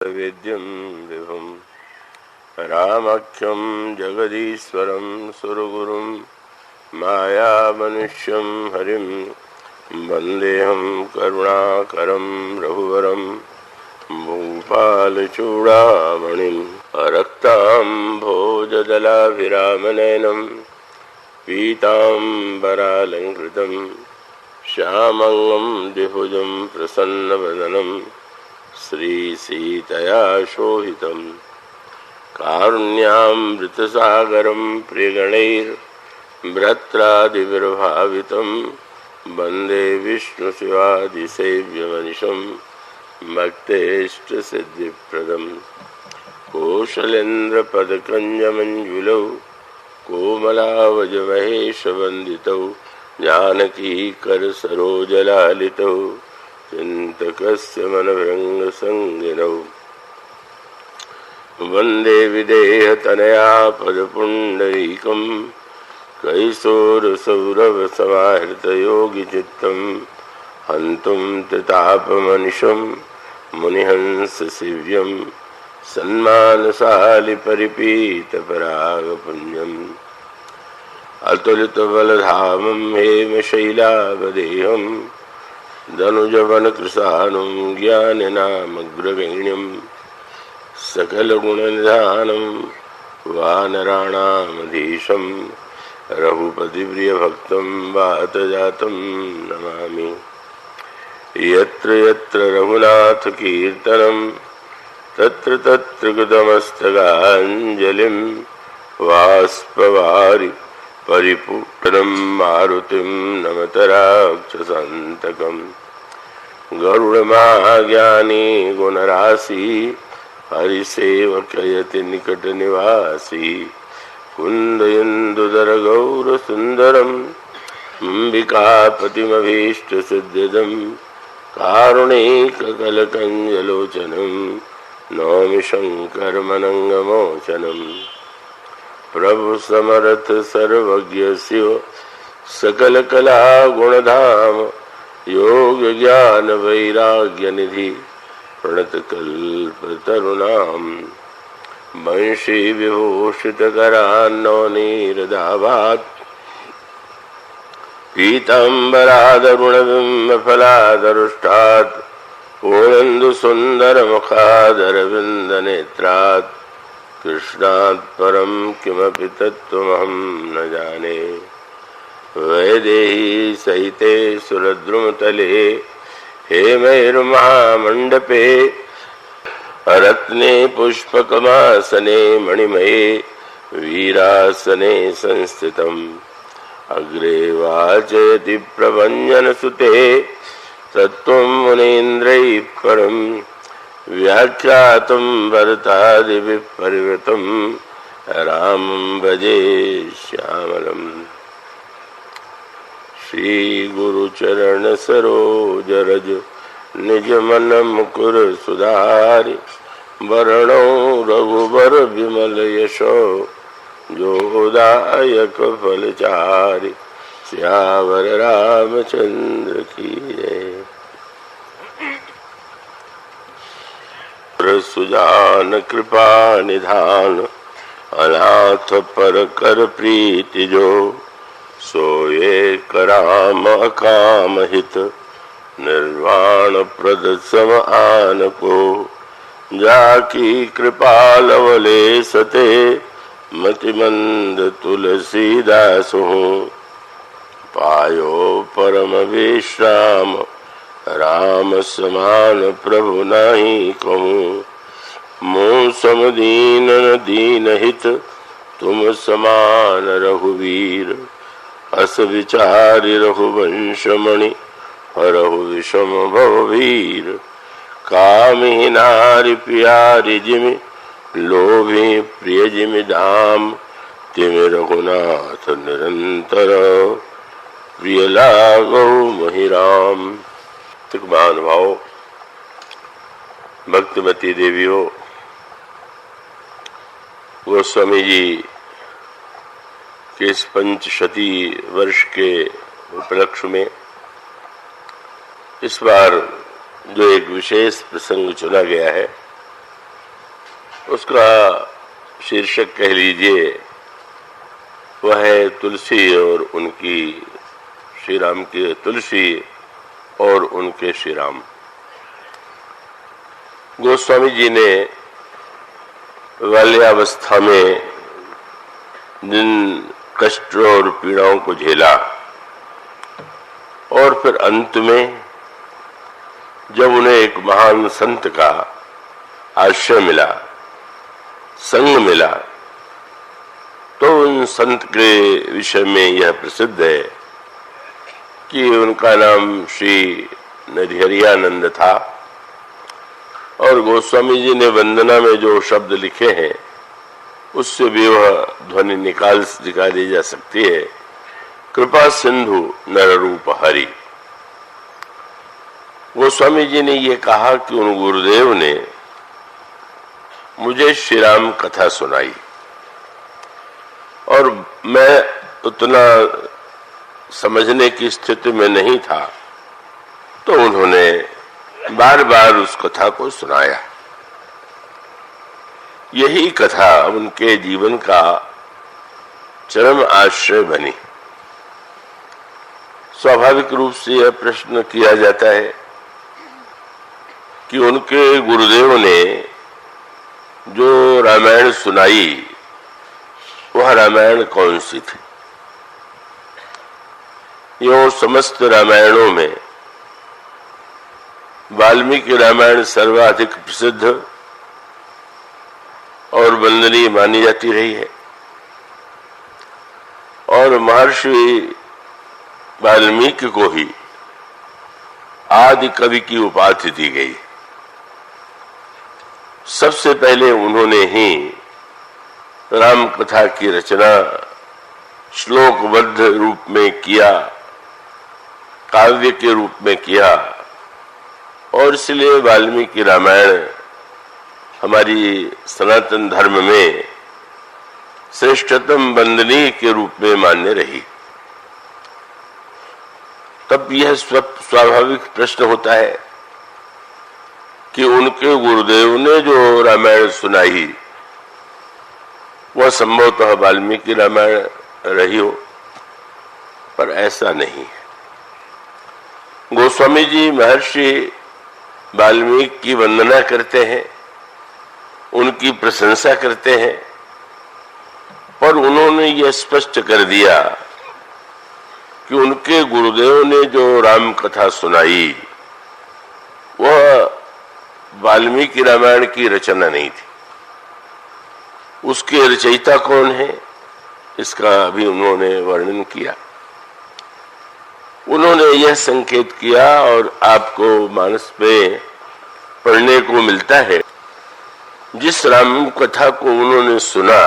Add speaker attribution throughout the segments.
Speaker 1: वेद्यं विभुं रामाख्यं जगदीश्वरं सुरगुरुं मायामनुष्यं हरिं वन्देऽहं करुणाकरं रघुवरं भूपालचूडामणिं रक्ताम्भोजदलाभिरामनयनं पीताम्बरालङ्कृतं श्यामङ्गं द्विभुजं प्रसन्नवदनं श्रीसीतया शोभितं कारुण्यामृतसागरं प्रियगणैर्भ्रात्रादिविर्भावितं वन्दे विष्णुशिवादिसेव्यमनिशं भक्तेष्टसिद्धिप्रदं कोशलेन्द्रपदकञ्जमञ्जुलौ कोमलावजमहेशवन्दितौ जानकीकरसरोजलालितौ चिन्तकस्य मनभृङ्गसंज्ञनौ वन्दे विदेहतनया पदपुण्डरीकं कैशोरसौरभसमाहृतयोगिचित्तं हन्तुं त्रितापमनिशं मुनिहंससेव्यं सन्मानसालिपरिपीतपरागपुञ्जम् अतुलितबलधामं हेमशैलावदेहं धनुजवनकृशानुं ज्ञानिनामग्रगण्यं सकलगुणनिधानं वानराणामधीशं रघुपतिप्रियभक्तं वातजातं नमामि। यत्र यत्र रघुनाथकीर्तनं तत्र तत्र कृतमस्तकाञ्जलिं बाष्पवारि परिपूर्णं मारुतिं नमत राक्षसान्तकं गरुडमाज्ञानी गुणराशि हरिसेवकयति निकटनिवासी कुन्दयन्दुदरगौरसुन्दरम् अम्बिकापतिमभीष्टसिद्धिदं कारुणिककलकञ्जलोचनं नौमि शङ्करमनङ्गमोचनम्। प्रभु समर्थ सर्वज्ञ शिव सकल कला गुणधाम योग ज्ञान वैराग्य निधि प्रणत कल्पतरुणाम वंशी विभूषित करान्नवनीरदाभात् पीताम्बरादरुणबिम्बफलादरुष्टात् पूर्णेन्दु सुंदर मुखादरविन्दनेत्रात् कृष्णात् परं किमपि तत्त्वमहं न जाने। वैदेही सहिते सुरद्रुमतले हेमैर्महामण्डपे रत्ने पुष्पकमासने मणिमये वीरासने संस्थितम् अग्रे वाचयति प्रभञ्जनसुते तत्त्वं मुनीन्द्रैः परम् व्याख्यातं भरतादिभिः परिवृतं रामं भजे श्यामलम्। श्रीगुरुचरणसरोजरज निजमन मुकुर सुधारि वरणो रघुबर विमल यशो जोदायक फलचारि श्यावर रामचंद्र की जय। सुजान कृपा निधान अनाथ पर कर प्रीति जो सोए कराम अकाम हित निर्वाण प्रद सम आन को जाकी कृपा लवले सते मतिमंद तुलसीदास हूँ पायो परम विश्राम राम समान प्रभु नहीं कहूँ मुँह समदीन न दीन हित तुम समान रघुवीर अस विचारि रघुवंशमणि हरहु विषम भववीर कामि नारि प्यारि जिमि लोभी प्रिय जिमि धाम तिमि रघुनाथ निरंतर प्रिय लागो महिराम। महानुभाव भक्तिमती देवियों, गोस्वामी जी के इस पंचशती वर्ष के उपलक्ष्य में इस बार जो एक विशेष प्रसंग चुना गया है उसका शीर्षक कह लीजिए वह है तुलसी और उनकी श्री राम की तुलसी और उनके श्री राम। गोस्वामी जी ने बाल्यावस्था में जिन कष्टों और पीड़ाओं को झेला और फिर अंत में जब उन्हें एक महान संत का आश्रय मिला, संग मिला, तो उन संत के विषय में यह प्रसिद्ध है कि उनका नाम श्री नरहरियानंद था और गोस्वामी जी ने वंदना में जो शब्द लिखे हैं उससे भी वह ध्वनि निकाली जा सकती है, कृपा सिंधु नर रूप हरि। गोस्वामी जी ने ये कहा कि उन गुरुदेव ने मुझे श्री राम कथा सुनाई और मैं उतना समझने की स्थिति में नहीं था, तो उन्होंने बार बार उस कथा को सुनाया। यही कथा उनके जीवन का चरम आश्रय बनी। स्वाभाविक रूप से यह प्रश्न किया जाता है कि उनके गुरुदेव ने जो रामायण सुनाई वह रामायण कौन सी थी? यो समस्त रामायणों में वाल्मीकि रामायण सर्वाधिक प्रसिद्ध और वंदनीय मानी जाती रही है और महर्षि वाल्मीकि को ही आदि कवि की उपाधि दी गई। सबसे पहले उन्होंने ही राम कथा की रचना श्लोकबद्ध रूप में किया, काव्य के रूप में किया और इसलिए वाल्मीकि रामायण हमारी सनातन धर्म में श्रेष्ठतम वंदनीय के रूप में मान्य रही। तब यह स्वाभाविक प्रश्न होता है कि उनके गुरुदेव ने जो रामायण सुनाई वह संभवतः वाल्मीकि रामायण रही हो, पर ऐसा नहीं है। गोस्वामी जी महर्षि वाल्मीकि की वंदना करते हैं, उनकी प्रशंसा करते हैं, पर उन्होंने यह स्पष्ट कर दिया कि उनके गुरुदेव ने जो राम कथा सुनाई वह वाल्मीकि रामायण की रचना नहीं थी। उसके रचयिता कौन है इसका भी उन्होंने वर्णन किया। उन्होंने यह संकेत किया और आपको मानस में पढ़ने को मिलता है, जिस राम कथा को उन्होंने सुना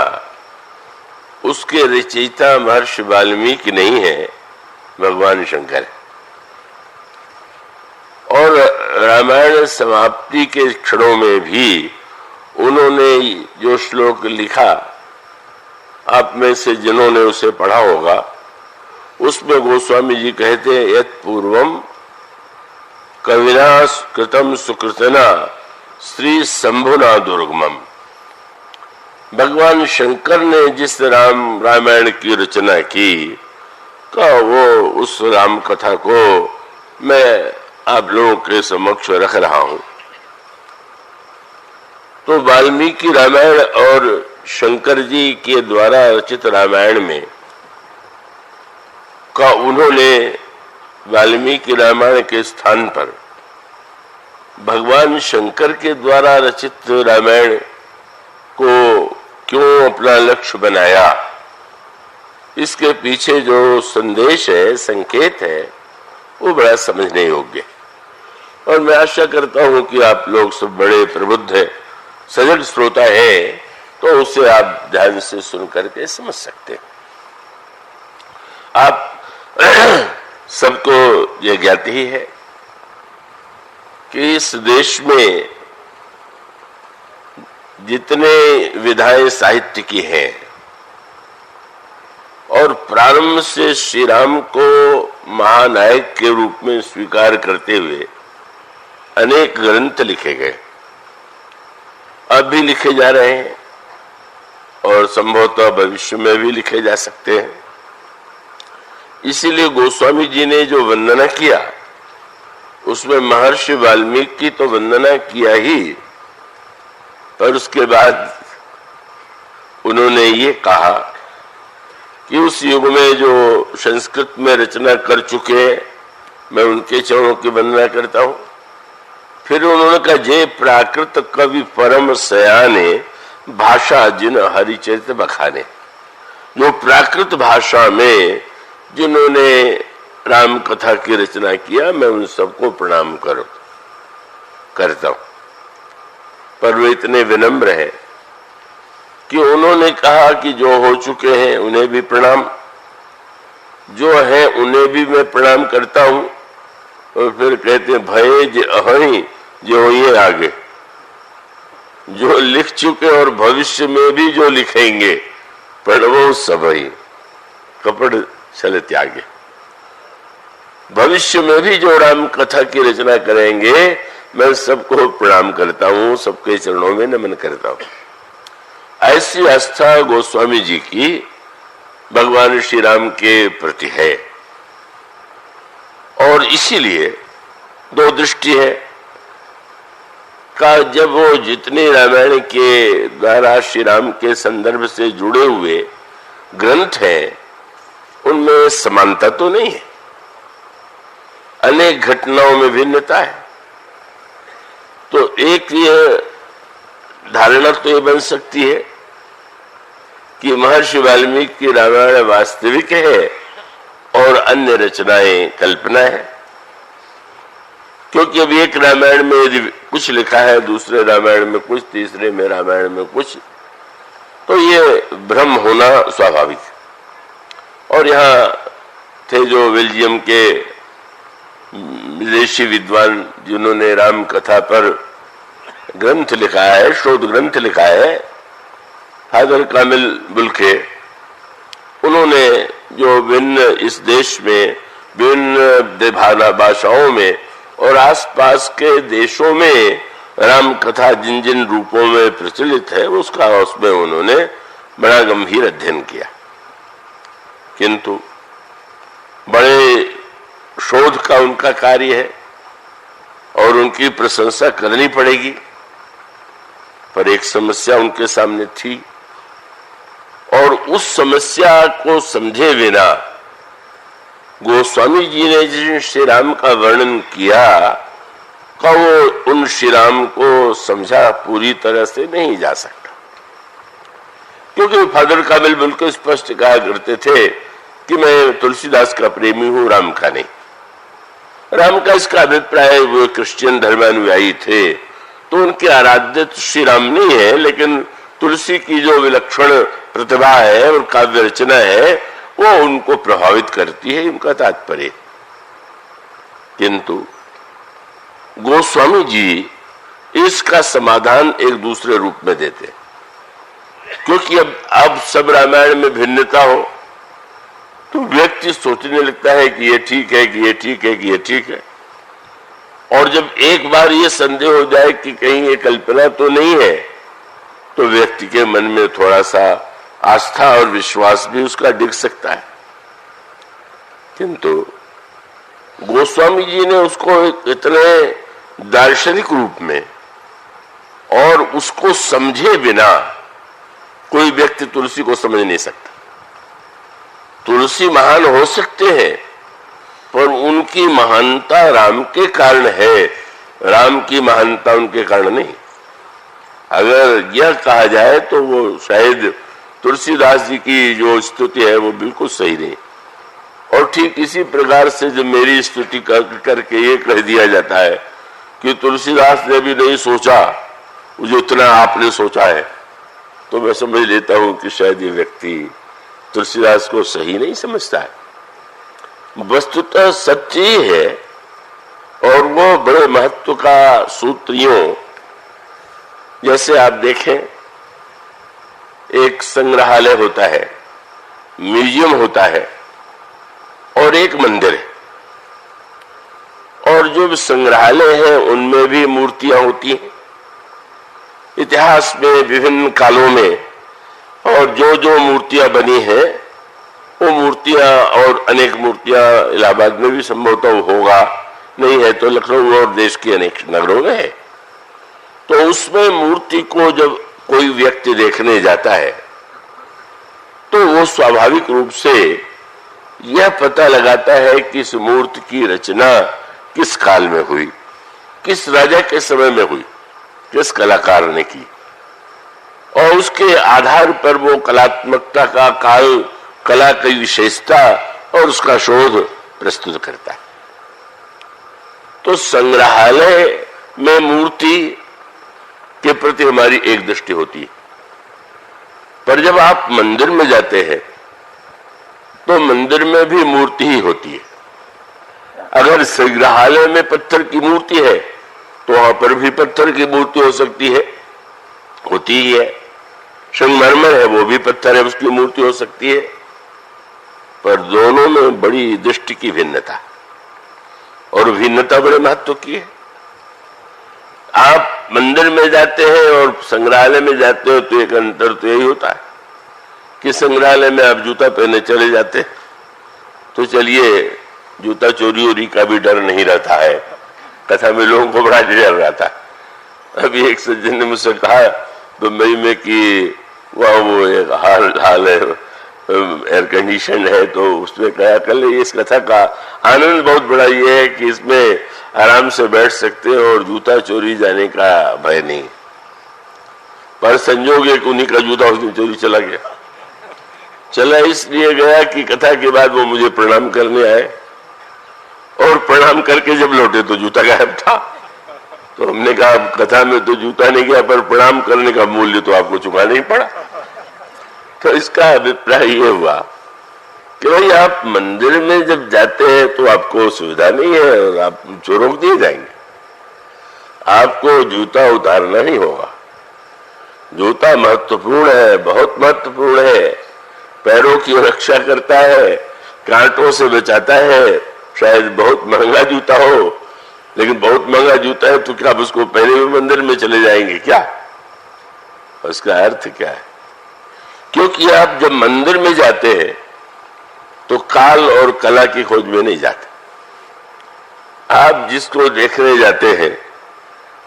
Speaker 1: उसके रचयिता महर्षि वाल्मीकि नहीं है, भगवान शंकर। और रामायण समाप्ति के क्षणों में भी उन्होंने जो श्लोक लिखा, आप में से जिन्होंने उसे पढ़ा होगा, उसमें गोस्वामी जी कहते हैं यत् पूर्वम कविना कृतम सुकृतना श्री शंभुना दुर्गमम। भगवान शंकर ने जिस रामायण की रचना की तो वो उस राम कथा को मैं आप लोगों के समक्ष रख रहा हूं। तो वाल्मीकि रामायण और शंकर जी के द्वारा रचित रामायण में का उन्होंने वाल्मीकि रामायण के स्थान पर भगवान शंकर के द्वारा रचित रामायण को क्यों अपना लक्ष्य बनाया, इसके पीछे जो संदेश है, संकेत है, वो बड़ा समझने योग्य। और मैं आशा करता हूं कि आप लोग सब बड़े प्रबुद्ध है, सजग श्रोता है, तो उसे आप ध्यान से सुन करके समझ सकते हैं। आप सबको यह ज्ञात ही है कि इस देश में जितने विधाएं साहित्य की हैं और प्रारंभ से श्री राम को महानायक के रूप में स्वीकार करते हुए अनेक ग्रंथ लिखे गए, अब भी लिखे जा रहे हैं और संभवतः भविष्य में भी लिखे जा सकते हैं। इसीलिए गोस्वामी जी ने जो वंदना किया उसमें महर्षि वाल्मीकि की तो वंदना किया ही, पर उसके बाद उन्होंने ये कहा कि उस युग में जो संस्कृत में रचना कर चुके मैं उनके चरणों की वंदना करता हूं। फिर उन्होंने कहा, जय प्राकृत कवि परम सयाने भाषा जिन हरिचरित बखाने। जो प्राकृत भाषा में जिन्होंने राम कथा की रचना किया मैं उन सबको प्रणाम करता हूं। पर वे इतने विनम्र हैं कि उन्होंने कहा कि जो हो चुके हैं उन्हें भी प्रणाम, जो है उन्हें भी मैं प्रणाम करता हूं। और फिर कहते हैं, भय जे अहि जो ये आगे, जो लिख चुके और भविष्य में भी जो लिखेंगे प्रणवो सबई कपड़ छल त्यागे। भविष्य में भी जो राम कथा की रचना करेंगे मैं सबको प्रणाम करता हूं, सबके चरणों में नमन करता हूं। ऐसी आस्था गोस्वामी जी की भगवान श्री राम के प्रति है। और इसीलिए दो दृष्टि है का, जब वो जितने रामायण के द्वारा श्री राम के संदर्भ से जुड़े हुए ग्रंथ हैं उनमें समानता तो नहीं है, अनेक घटनाओं में भिन्नता है। तो एक ये धारणा तो ये बन सकती है कि महर्षि वाल्मीकि की रामायण वास्तविक है और अन्य रचनाएं कल्पना है, क्योंकि अब एक रामायण में यदि कुछ लिखा है, दूसरे रामायण में कुछ, तीसरे में रामायण में कुछ, तो ये भ्रम होना स्वाभाविक है। और यहाँ थे जो बेल्जियम के विदेशी विद्वान जिन्होंने राम कथा पर ग्रंथ लिखा है, शोध ग्रंथ लिखा है, हादर कामिल बुल्के, उन्होंने जो भिन्न इस देश में विभिन्न भाषाओं में और आसपास के देशों में राम कथा जिन जिन रूपों में प्रचलित है उसमें उन्होंने बड़ा गंभीर अध्ययन किया। किंतु बड़े शोध का उनका कार्य है और उनकी प्रशंसा करनी पड़ेगी, पर एक समस्या उनके सामने थी और उस समस्या को समझे बिना गोस्वामी जी ने जिस श्री राम का वर्णन किया का वो उन श्री राम को समझा पूरी तरह से नहीं जा सकता, क्योंकि फादर काबिल बिल्कुल स्पष्ट कहा करते थे कि मैं तुलसीदास का प्रेमी हूं, राम का नहीं। राम का इसका अभिप्राय वो क्रिश्चियन धर्मानुयायी थे तो उनके आराध्य श्री राम नहीं है, लेकिन तुलसी की जो विलक्षण प्रतिभा है और काव्य रचना है वो उनको प्रभावित करती है, उनका तात्पर्य। किंतु गोस्वामी जी इसका समाधान एक दूसरे रूप में देते, क्योंकि अब सब रामायण में भिन्नता हो तो व्यक्ति सोचने लगता है कि ये ठीक है, कि ये ठीक है, कि ये ठीक है। और जब एक बार ये संदेह हो जाए कि कहीं ये कल्पना तो नहीं है, तो व्यक्ति के मन में थोड़ा सा आस्था और विश्वास भी उसका डिग सकता है। किंतु गोस्वामी जी ने उसको इतने दार्शनिक रूप में और उसको समझे बिना कोई व्यक्ति तुलसी को समझ नहीं सकता। तुलसी महान हो सकते हैं पर उनकी महानता राम के कारण है, राम की महानता उनके कारण नहीं। अगर यह कहा जाए तो वो शायद तुलसीदास जी की जो स्तुति है वो बिल्कुल सही नहीं। और ठीक इसी प्रकार से जब मेरी स्तुति करके ये कह दिया जाता है कि तुलसीदास ने भी नहीं सोचा जो इतना आपने सोचा है, तो मैं समझ लेता हूं कि शायद ये व्यक्ति तुलसीदास को सही नहीं समझता है। वस्तुतः सच्ची है और वो बड़े महत्व का सूत्र यूं, जैसे आप देखें एक संग्रहालय होता है, म्यूजियम होता है और एक मंदिर है, और जो संग्रहालय है उनमें भी मूर्तियां होती हैं इतिहास में विभिन्न कालों में और जो जो मूर्तियां बनी हैं वो मूर्तियां और अनेक मूर्तियां इलाहाबाद में भी संभवतः होगा, नहीं है तो लखनऊ और देश के अनेक नगरों में है। तो उसमें मूर्ति को जब कोई व्यक्ति देखने जाता है तो वो स्वाभाविक रूप से यह पता लगाता है कि इस मूर्ति की रचना किस काल में हुई, किस राजा के समय में हुई, किस कलाकार ने की, और उसके आधार पर वो कलात्मकता का काल, कला की विशेषता और उसका शोध प्रस्तुत करता है। तो संग्रहालय में मूर्ति के प्रति हमारी एक दृष्टि होती है, पर जब आप मंदिर में जाते हैं तो मंदिर में भी मूर्ति ही होती है। अगर संग्रहालय में पत्थर की मूर्ति है तो वहां पर भी पत्थर की मूर्ति हो सकती है, होती ही है। संगमरमर है वो भी पत्थर है, उसकी मूर्ति हो सकती है, पर दोनों में बड़ी दृष्टि की भिन्नता, और भिन्नता बड़े महत्व की है। आप मंदिर में जाते हैं और संग्रहालय में जाते हो तो एक अंतर तो यही होता है कि संग्रहालय में आप जूता पहने चले जाते तो चलिए जूता चोरी वोरी का भी डर नहीं रहता है। कथा में लोगों को बड़ा डर रहता है। अभी एक सज्जन ने मुझसे कहा मुंबई में कि वह वो एक हाल है, एयर कंडीशन है, तो उसमें कहा कल इस कथा का आनंद बहुत बड़ा ये है कि इसमें आराम से बैठ सकते हैं और जूता चोरी जाने का भय नहीं। पर संजोग एक उन्हीं का जूता उस दिन चोरी चला गया। चला इसलिए गया कि कथा के बाद वो मुझे प्रणाम करने आए और प्रणाम करके जब लौटे तो जूता गायब था। तो हमने कहा कथा में तो जूता नहीं गया, पर प्रणाम करने का मूल्य तो आपको चुकाना ही पड़ा। तो इसका अभिप्राय ये हुआ कि भाई आप मंदिर में जब जाते हैं तो आपको सुविधा नहीं है और आप चोरों को दिए जाएंगे, आपको जूता उतारना ही होगा। जूता महत्वपूर्ण है, बहुत महत्वपूर्ण है, पैरों की रक्षा करता है, कांटों से बचाता है। शायद बहुत महंगा जूता हो, लेकिन बहुत महंगा जूता है तो क्या आप उसको पहले भी मंदिर में चले जाएंगे क्या? उसका अर्थ क्या है? क्योंकि आप जब मंदिर में जाते हैं तो काल और कला की खोज में नहीं जाते। आप जिसको देखने जाते हैं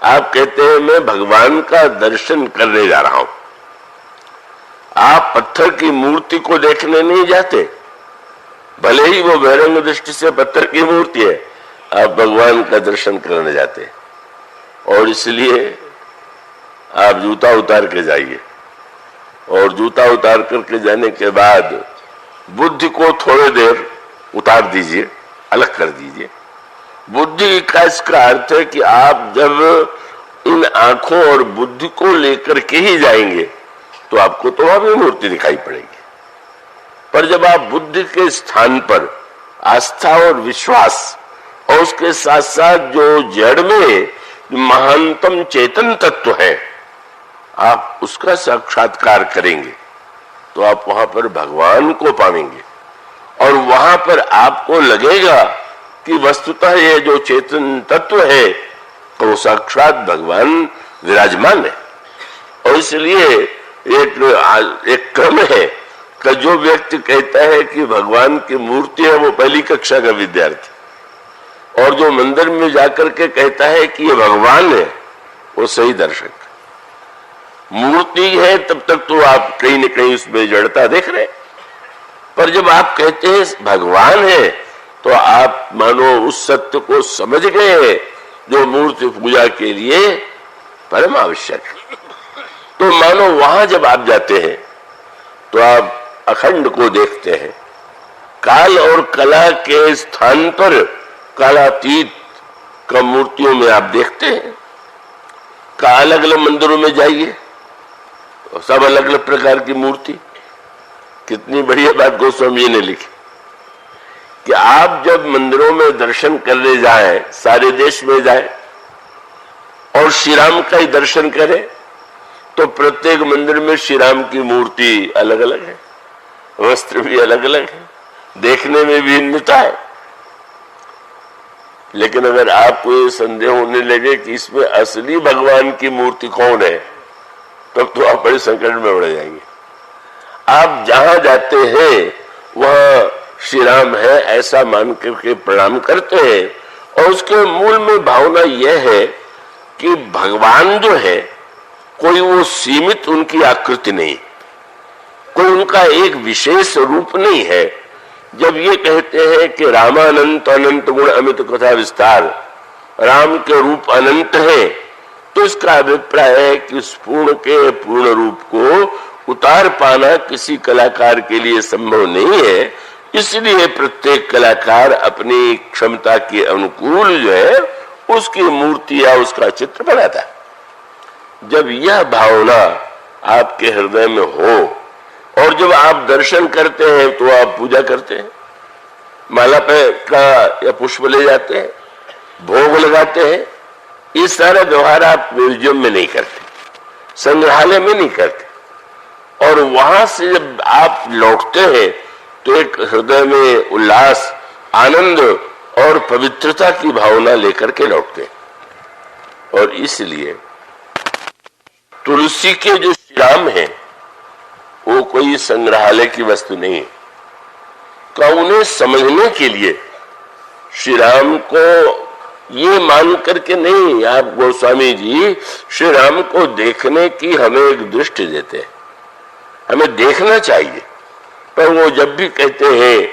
Speaker 1: आप कहते हैं मैं भगवान का दर्शन करने जा रहा हूं। आप पत्थर की मूर्ति को देखने नहीं जाते, भले ही वो बहिरंग दृष्टि से पत्थर की मूर्ति है, आप भगवान का दर्शन करने जाते हैं। और इसलिए आप जूता उतार के जाइए, और जूता उतार करके जाने के बाद बुद्धि को थोड़ी देर उतार दीजिए, अलग कर दीजिए। बुद्धि का इसका अर्थ है कि आप जब इन आंखों और बुद्धि को लेकर के ही जाएंगे तो आपको तो वहां भी मूर्ति दिखाई पड़ेगी, पर जब आप बुद्धि के स्थान पर आस्था और विश्वास और उसके साथ साथ जो जड़ में महानतम चेतन तत्व है आप उसका साक्षात्कार करेंगे तो आप वहां पर भगवान को पाएंगे, और वहां पर आपको लगेगा कि वस्तुतः ये जो चेतन तत्व है तो साक्षात भगवान विराजमान है। और इसलिए एक क्रम है कि जो व्यक्ति कहता है कि भगवान की मूर्ति है वो पहली कक्षा का विद्यार्थी, और जो मंदिर में जाकर के कहता है कि ये भगवान है वो सही दर्शक। मूर्ति है तब तक तो आप कहीं न कहीं उसमें जड़ता देख रहे, पर जब आप कहते हैं भगवान है तो आप मानो उस सत्य को समझ गए जो मूर्ति पूजा के लिए परम आवश्यक है। तो मानो वहां जब आप जाते हैं तो आप अखंड को देखते हैं, काल और कला के स्थान पर कालातीत का मूर्तियों में आप देखते हैं। का अलग अलग मंदिरों में जाइए, सब अलग अलग प्रकार की मूर्ति। कितनी बढ़िया बात गोस्वामी जी ने लिखी कि आप जब मंदिरों में दर्शन करने जाएं, सारे देश में जाएं और श्री राम का ही दर्शन करें तो प्रत्येक मंदिर में श्री राम की मूर्ति अलग अलग है, वस्त्र भी अलग अलग है, देखने में भी भिन्नता है। लेकिन अगर आपको ये संदेह होने लगे कि इसमें असली भगवान की मूर्ति कौन है बड़े संकट में पड़ जाएंगे। आप जहां जाते हैं वहां श्री राम है ऐसा मान करके प्रणाम करते हैं, और उसके मूल में भावना यह है कि भगवान जो है कोई वो सीमित उनकी आकृति नहीं, कोई उनका एक विशेष रूप नहीं है। जब ये कहते हैं कि रामानंत अनंत गुण अमित कथा विस्तार, राम के रूप अनंत है, तो इसका अभिप्राय है कि उस पूर्ण के पूर्ण रूप को उतार पाना किसी कलाकार के लिए संभव नहीं है। इसलिए प्रत्येक कलाकार अपनी क्षमता के अनुकूल जो है उसकी मूर्ति या उसका चित्र बनाता है। जब यह भावना आपके हृदय में हो और जब आप दर्शन करते हैं तो आप पूजा करते हैं, माला पे का या पुष्प ले जाते हैं, भोग लगाते हैं, ये सारा व्यवहार आप म्यूजियम में नहीं करते, संग्रहालय में नहीं करते। और वहां से जब आप लौटते हैं तो एक हृदय में उल्लास, आनंद और पवित्रता की भावना लेकर के लौटते हैं। और इसलिए तुलसी के जो श्री राम है वो कोई संग्रहालय की वस्तु नहीं है। तो उन्हें समझने के लिए श्री राम को ये मान करके नहीं, आप गोस्वामी जी श्री राम को देखने की हमें एक दृष्टि देते हैं, हमें देखना चाहिए। पर वो जब भी कहते हैं,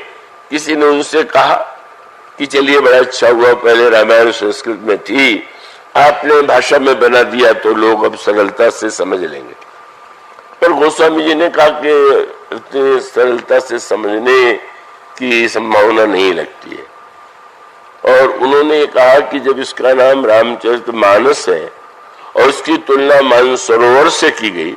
Speaker 1: किसी ने उनसे कहा कि चलिए बड़ा अच्छा हुआ, पहले रामायण संस्कृत में थी, आपने भाषा में बना दिया तो लोग अब सरलता से समझ लेंगे। पर गोस्वामी जी ने कहा कि इतनी सरलता से समझने की संभावना नहीं लगती है। और उन्होंने कहा कि जब इसका नाम रामचरितमानस है और इसकी तुलना मानसरोवर से की गई,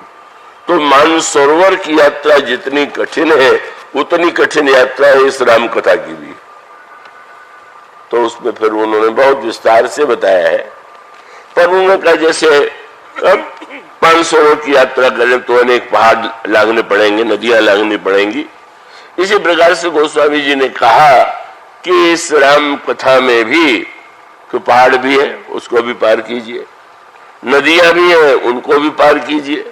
Speaker 1: तो मानसरोवर की यात्रा जितनी कठिन है उतनी कठिन यात्रा है इस राम कथा की भी। तो उसमें फिर उन्होंने बहुत विस्तार से बताया है। पर उन्होंने कहा जैसे अब मानसरोवर की यात्रा करें तो अनेक पहाड़ लांघने पड़ेंगे, नदियां लांघनी पड़ेंगी। इसी प्रकार से गोस्वामी जी ने कहा कि इस राम कथा में भी तो पहाड़ भी है, उसको भी पार कीजिए, नदियां भी है, उनको भी पार कीजिए,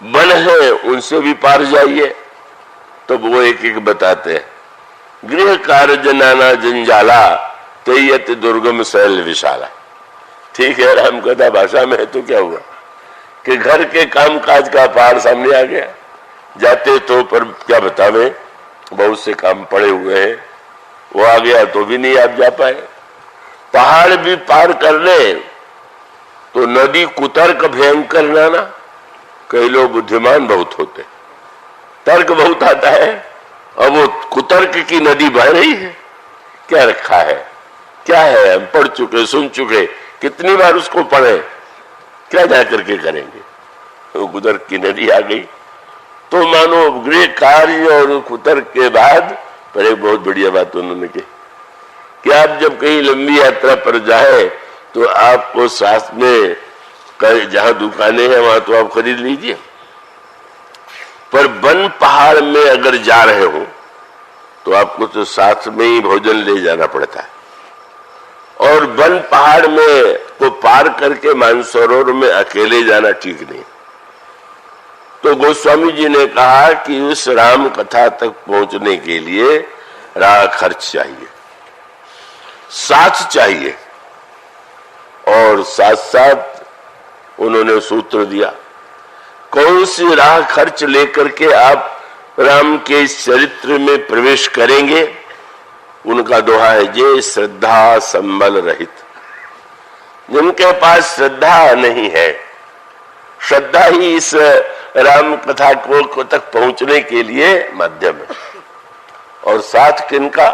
Speaker 1: वन है, उनसे भी पार जाइए। तो वो एक एक बताते हैं। गृह कार्य नाना जंजाला तेयत दुर्गम शैल विशाला। ठीक है, राम कथा भाषा में है तो क्या हुआ कि घर के कामकाज का पहाड़ सामने आ गया, जाते तो पर क्या बतावे, बहुत से काम पड़े हुए हैं, वो आ गया तो भी नहीं आप जा पाए। पहाड़ भी पार कर ले तो नदी कुतर्क भयंकर नाना। कई लोग बुद्धिमान बहुत होते, तर्क बहुत आता है, अब वो कुतर्क की नदी बह रही है, क्या रखा है, क्या है, हम पढ़ चुके, सुन चुके, कितनी बार उसको पढ़े, क्या जा करके करेंगे। तो कुतर्क की नदी आ गई। तो मानो गृह कार्य और कुतर्क के बाद पर एक बहुत बढ़िया बात उन्होंने की कि आप जब कहीं लंबी यात्रा पर जाए तो आपको साथ में जहां दुकानें हैं वहां तो आप खरीद लीजिए, पर वन पहाड़ में अगर जा रहे हो तो आपको तो साथ में ही भोजन ले जाना पड़ता है। और वन पहाड़ में को पार करके मानसरोवर में अकेले जाना ठीक नहीं। तो गोस्वामी जी ने कहा कि उस राम कथा तक पहुंचने के लिए राह खर्च चाहिए, साथ चाहिए। और साथ साथ उन्होंने सूत्र दिया, कौन सी राह खर्च लेकर के आप राम के इस चरित्र में प्रवेश करेंगे। उनका दोहा है, जे श्रद्धा संबल रहित। जिनके पास श्रद्धा नहीं है, श्रद्धा ही इस राम कथा को तक पहुंचने के लिए माध्यम है। और साथ किनका,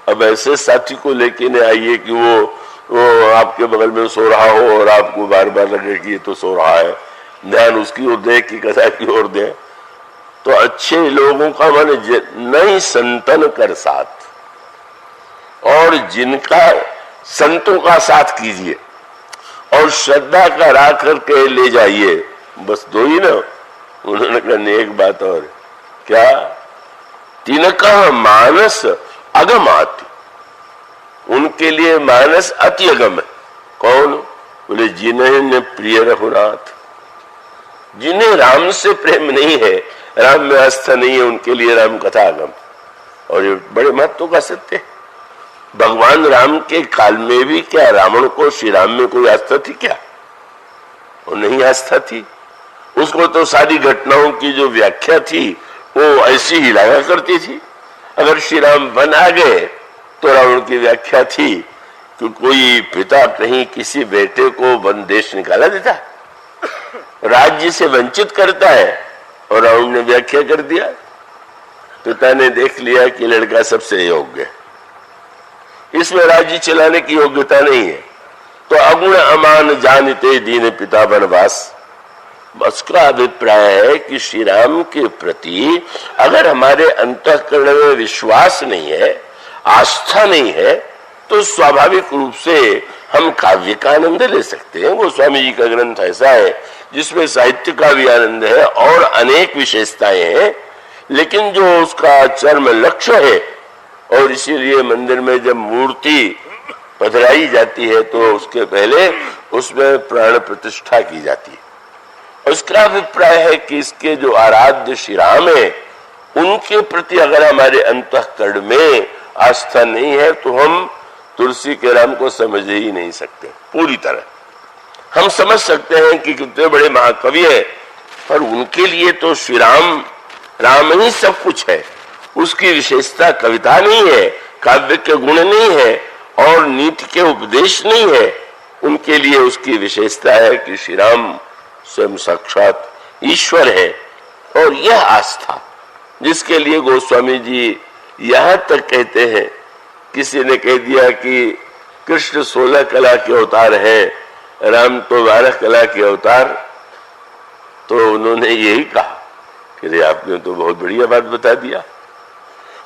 Speaker 1: अब ऐसे साथी को लेके न आइए कि वो आपके बगल में सो रहा हो और आपको बार बार लगे कि ये तो सो रहा है, ध्यान उसकी ओर दे कि कथा की ओर दे। तो अच्छे लोगों का मन नहीं संतन कर साथ, और जिनका संतों का साथ कीजिए और श्रद्धा का राह करके ले जाइए, बस दो ही ना। उन्होंने कहा एक बात और, क्या, तिनका मानस अगमाति, उनके लिए मानस अति अगम है। कौन, बोले जिन्हें प्रिय रघुनाथ, जिन्हें राम से प्रेम नहीं है, राम में आस्था नहीं है, उनके लिए राम कथा आगम। और ये बड़े महत्व का सत्य है। भगवान राम के काल में भी क्या रावण को श्री राम में कोई आस्था थी क्या? वो नहीं आस्था थी। उसको तो सारी घटनाओं की जो व्याख्या थी वो ऐसी ही लगा करती थी। अगर श्री राम वन आ गए तो रावण की व्याख्या थी कि कोई पिता कहीं किसी बेटे को वन देश निकाला देता, राज्य से वंचित करता है, और रावण ने व्याख्या कर दिया, पिता ने देख लिया कि लड़का सबसे योग्य है, इसमें राज्य चलाने की योग्यता नहीं है, तो अगुण अमान जानते दीन पिता वनवास। उसका अभिप्राय है कि श्री राम के प्रति अगर हमारे अंतःकरण में विश्वास नहीं है, आस्था नहीं है, तो स्वाभाविक रूप से हम काव्य का आनंद ले सकते हैं। वो स्वामी जी का ग्रंथ ऐसा है जिसमें साहित्य का भी आनंद है और अनेक विशेषताएं हैं, लेकिन जो उसका चरम लक्ष्य है, और इसीलिए मंदिर में जब मूर्ति पधराई जाती है तो उसके पहले उसमें प्राण प्रतिष्ठा की जाती है। उसका अभिप्राय है कि इसके जो आराध्य श्री राम है उनके प्रति अगर हमारे अंतःकरण में आस्था नहीं है तो हम तुलसी के राम को समझ ही नहीं सकते पूरी तरह। हम समझ सकते हैं कि कितने बड़े महाकवि है, पर उनके लिए तो श्री राम राम ही सब कुछ है। उसकी विशेषता कविता नहीं है, काव्य के गुण नहीं है और नीति के उपदेश नहीं है। उनके लिए उसकी विशेषता है कि श्री राम स्वयं साक्षात ईश्वर है। और यह आस्था जिसके लिए गोस्वामी जी यहां तक कहते हैं, किसी ने कह दिया कि कृष्ण 16 कला के अवतार है, राम तो 12 कला के अवतार, तो उन्होंने यही कहा कि आपने तो बहुत बढ़िया बात बता दिया।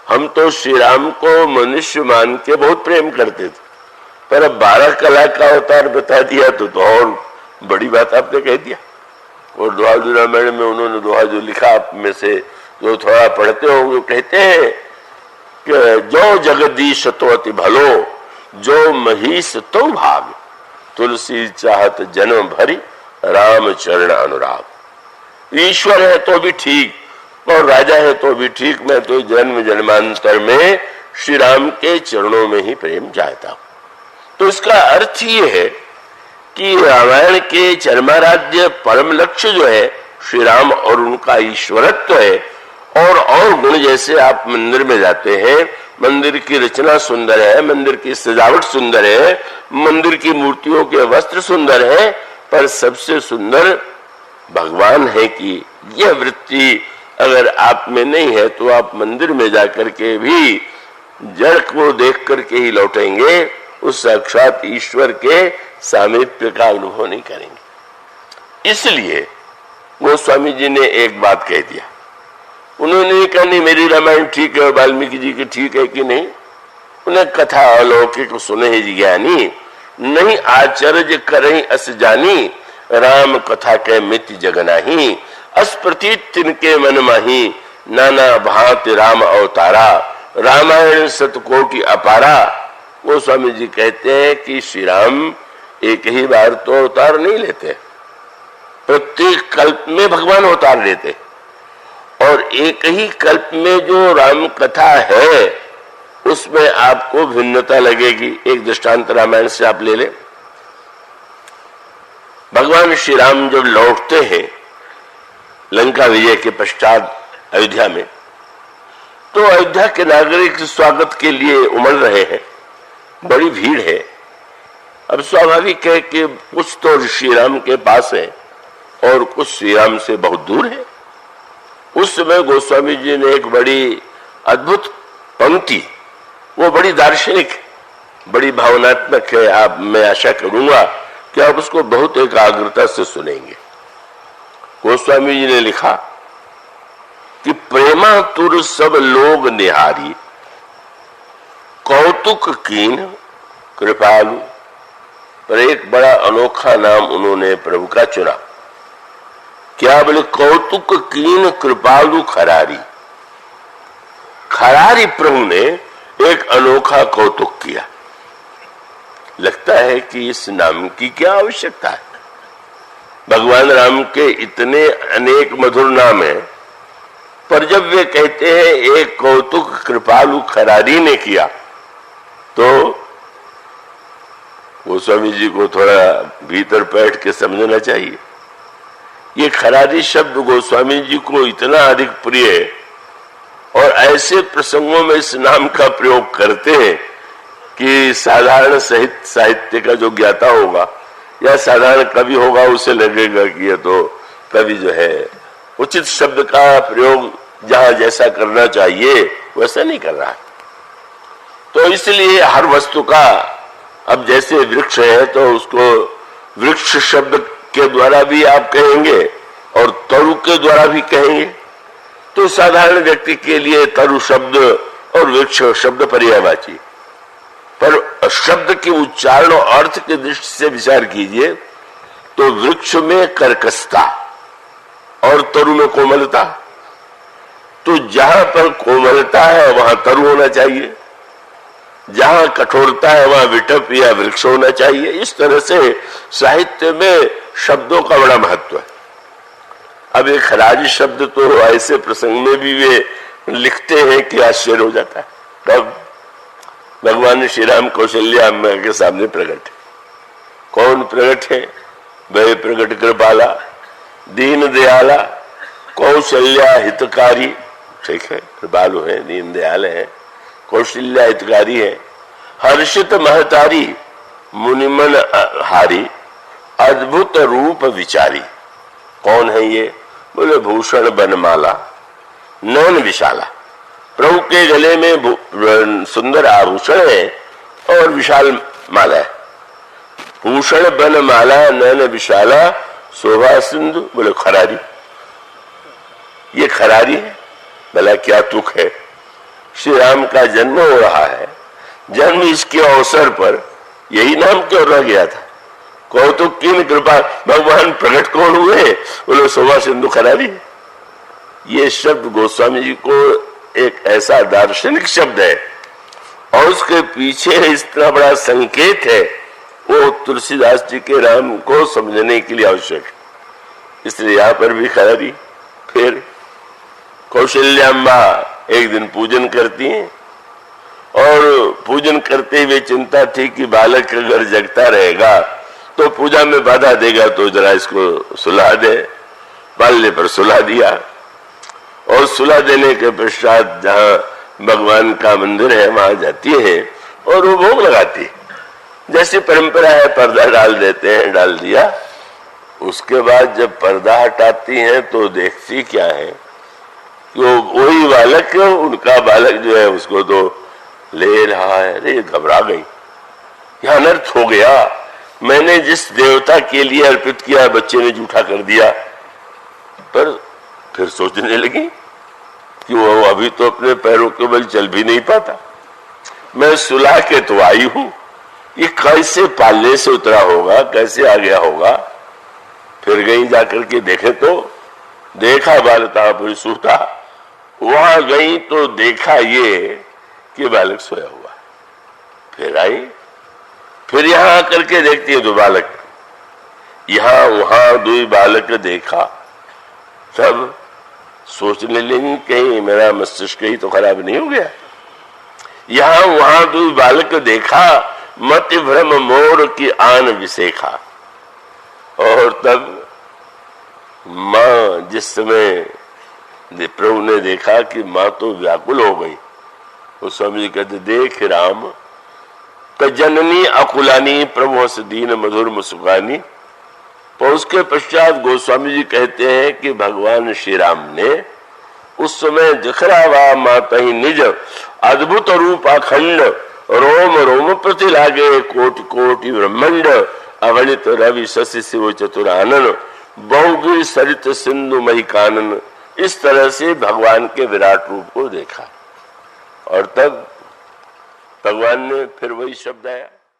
Speaker 1: हम तो श्री राम को मनुष्य मान के बहुत प्रेम करते थे, पर अब 12 कला का अवतार बता दिया तो और बड़ी बात आपने कह दिया। और दोहा रामायण में उन्होंने दोहा जो लिखा, आप में से जो थोड़ा पढ़ते होंगे, कहते हैं कि जो जगदीश तो अति भलो, जो महीस तो भाग, तुलसी चाहत जन्म भरी, राम चरण अनुराग। ईश्वर है तो भी ठीक और राजा है तो भी ठीक, मैं तो जन्म जन्मांतर में श्री राम के चरणों में ही प्रेम चाहता हूं। तो इसका अर्थ ये है कि रामायण के चरमाराध्य परम लक्ष्य जो है श्री राम और उनका ईश्वरत्व है। और गुण, जैसे आप मंदिर में जाते हैं, मंदिर की रचना सुंदर है, मंदिर की सजावट सुंदर है, मंदिर की मूर्तियों के वस्त्र सुंदर है, पर सबसे सुंदर भगवान है कि यह वृत्ति अगर आप में नहीं है तो आप मंदिर में जाकर के भी जड़ को देख करके ही लौटेंगे, उस साक्षात ईश्वर के सामीप्य का अनुभव नहीं करेंगे। इसलिए गोस्वामी जी ने एक बात कह दिया, उन्होंने कहा नहीं मेरी रामायण ठीक है और वाल्मीकि जी की ठीक है कि नहीं, उन्हें कथा अलौकिक सुने ही ज्ञानी, नहीं आचर्य करही अस जानी, राम कथा के मित जगनाही, अस प्रतीत तिनके मन माही, नाना भांति राम अवतारा, रामायण सतकोटि अपारा। वो स्वामी जी कहते हैं कि श्री राम एक ही बार तो अवतार नहीं लेते, प्रत्येक कल्प में भगवान अवतार लेते, और एक ही कल्प में जो राम कथा है उसमें आपको भिन्नता लगेगी। एक दृष्टांत रामायण से आप ले लें। भगवान श्री राम जब लौटते हैं लंका विजय के पश्चात अयोध्या में, तो अयोध्या के नागरिक स्वागत के लिए उमड़ रहे हैं, बड़ी भीड़ है। अब स्वाभाविक है कि कुछ तो श्री राम के पास है और कुछ श्री राम से बहुत दूर है। उस समय गोस्वामी जी ने एक बड़ी अद्भुत पंक्ति, वो बड़ी दार्शनिक, बड़ी भावनात्मक है, आप मैं आशा करूंगा कि आप उसको बहुत एकाग्रता से सुनेंगे। गोस्वामी जी ने लिखा कि प्रेमा तुर सब लोग निहारी, कौतुक कीन कृपालु। पर एक बड़ा अनोखा नाम उन्होंने प्रभु का चुना। क्या बोले? कौतुक कीन कृपालु खरारी। खरारी प्रभु ने एक अनोखा कौतुक किया। लगता है कि इस नाम की क्या आवश्यकता है? भगवान राम के इतने अनेक मधुर नाम हैं, पर जब वे कहते हैं एक कौतुक कृपालु खरारी ने किया, तो गोस्वामी जी को थोड़ा भीतर बैठ के समझना चाहिए। ये खरारी शब्द गोस्वामी जी को इतना अधिक प्रिय है और ऐसे प्रसंगों में इस नाम का प्रयोग करते हैं कि साधारण साहित्य का जो ज्ञाता होगा या साधारण कवि होगा उसे लगेगा कि ये तो कवि जो है उचित शब्द का प्रयोग जहां जैसा करना चाहिए वैसा नहीं कर रहा। तो इसलिए हर वस्तु का, अब जैसे वृक्ष है तो उसको वृक्ष शब्द के द्वारा भी आप कहेंगे और तरु के द्वारा भी कहेंगे। तो साधारण व्यक्ति के लिए तरु शब्द और वृक्ष शब्द पर्यायवाची, पर शब्द के उच्चारण और अर्थ के दृष्टि से विचार कीजिए तो वृक्ष में कर्कशता और तरु में कोमलता। तो जहां पर कोमलता है वहां तरु होना चाहिए, जहां कठोरता है वहां विटप या वृक्ष होना चाहिए। इस तरह से साहित्य में शब्दों का बड़ा महत्व है। अब एक खरारी शब्द तो ऐसे प्रसंग में भी वे लिखते हैं कि आश्चर्य हो जाता है। तब भगवान श्री राम कौशल्या अम्मा के सामने प्रकट है। कौन प्रकट है? वह प्रकट कृपाला, दीन दयाला, कौशल्या हितकारी। ठीक है, कृपालु है, दीन दयाल है, कौशल्या हितकारी है, हर्षित महतारी, मुनिमन हारी, अद्भुत रूप विचारी। कौन है ये? बोले भूषण बनमाला, नयन विशाला। प्रभु के गले में सुंदर आभूषण है और विशाल माला है। भूषण बनमाला नयन विशाला, शोभा सिंधु। बोले खरारी, ये खरारी है। भला क्या तुक है? श्री राम का जन्म हो रहा है, जन्म इसके अवसर पर यही नाम क्यों रह गया था? कौतुक की कृपा, भगवान प्रकट कौन हुए? बोले शोभा सिंधु खरारी। ये शब्द गोस्वामी जी को एक ऐसा दार्शनिक शब्द है और उसके पीछे इतना बड़ा संकेत है, वो तुलसीदास जी के राम को समझने के लिए आवश्यक है। इसलिए यहां पर भी खरारी। फिर कौशल्याम्बा एक दिन पूजन करती हैं और पूजन करते हुए चिंता थी कि बालक अगर जगता रहेगा तो पूजा में बाधा देगा, तो जरा इसको सुला दे। बाल्य पर सुला दिया और सुला देने के पश्चात जहां भगवान का मंदिर है वहां जाती है और वो भोग लगाती है। जैसी परंपरा है पर्दा डाल देते हैं, डाल दिया। उसके बाद जब पर्दा हटाती हैं तो देखती क्या है कि वही बालक, उनका बालक जो है उसको तो ले रहा है। अरे घबरा गई, यह अनर्थ हो गया। मैंने जिस देवता के लिए अर्पित किया बच्चे ने जूठा कर दिया। पर फिर सोचने लगी कि वो अभी तो अपने पैरों के बल चल भी नहीं पाता, मैं सुला के तो आई हूं, ये कैसे पालने से उतरा होगा, कैसे आ गया होगा। फिर गई जाकर के देखे तो देखा बालता पूरी सूता। वहां गई तो देखा ये कि बालक सोया हुआ। फिर आई, फिर यहां आकर के देखती है तो बालक, यहां वहां दो बालक देखा। सब सोचने लगी कहीं मेरा मस्तिष्क ही तो खराब नहीं हो गया। यहां वहां दो बालक देखा, मति भ्रम मोर की आन विसेखा। और तब मां जिस समय प्रभु ने देखा कि मां तो व्याकुल हो गई, उस स्वामी जी कहते देख राम जननी अकुलानी प्रभु से दीन मधुर मुस्कानी। और उसके पश्चात गोस्वामी जी कहते हैं कि भगवान श्री राम ने उस समय जखरावा माता ही निज अद्भुत रूप अखंड रोम रोम प्रति लागे कोटि कोटि ब्रह्मांड अगणित रवि शशि शिव चतुरानन बहुगिर सरित सिंधु मही कानन। इस तरह से भगवान के विराट रूप को देखा और तब भगवान ने फिर वही शब्द आया।